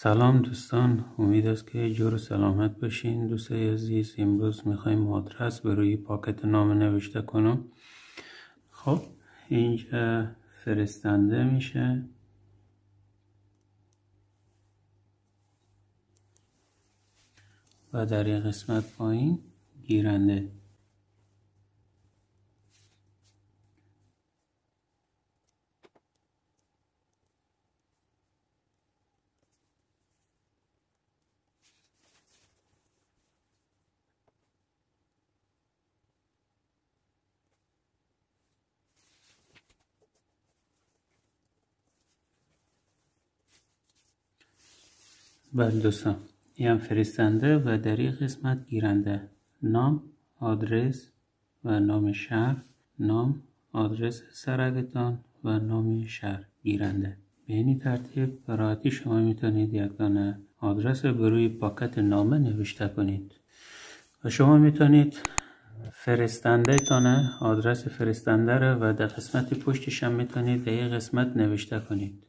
سلام دوستان، امید است که جور و سلامت باشین. دوستای عزیز، امروز میخوایم آدرس به روی پاکت نامه نوشته کنم. خب اینجا فرستنده میشه و در این قسمت پایین گیرنده. بله دوستان، این هم فرستنده و در این قسمت گیرنده. نام، آدرس و نام شهر، نام، آدرس سرگتان و نام شهر گیرنده. به این ترتیب به راحتی شما میتونید یک دانه آدرس به روی پاکت نامه نوشته کنید و شما میتونید فرستنده تانه آدرس فرستنده رو و در قسمت پشتش هم میتونید در این قسمت نوشته کنید.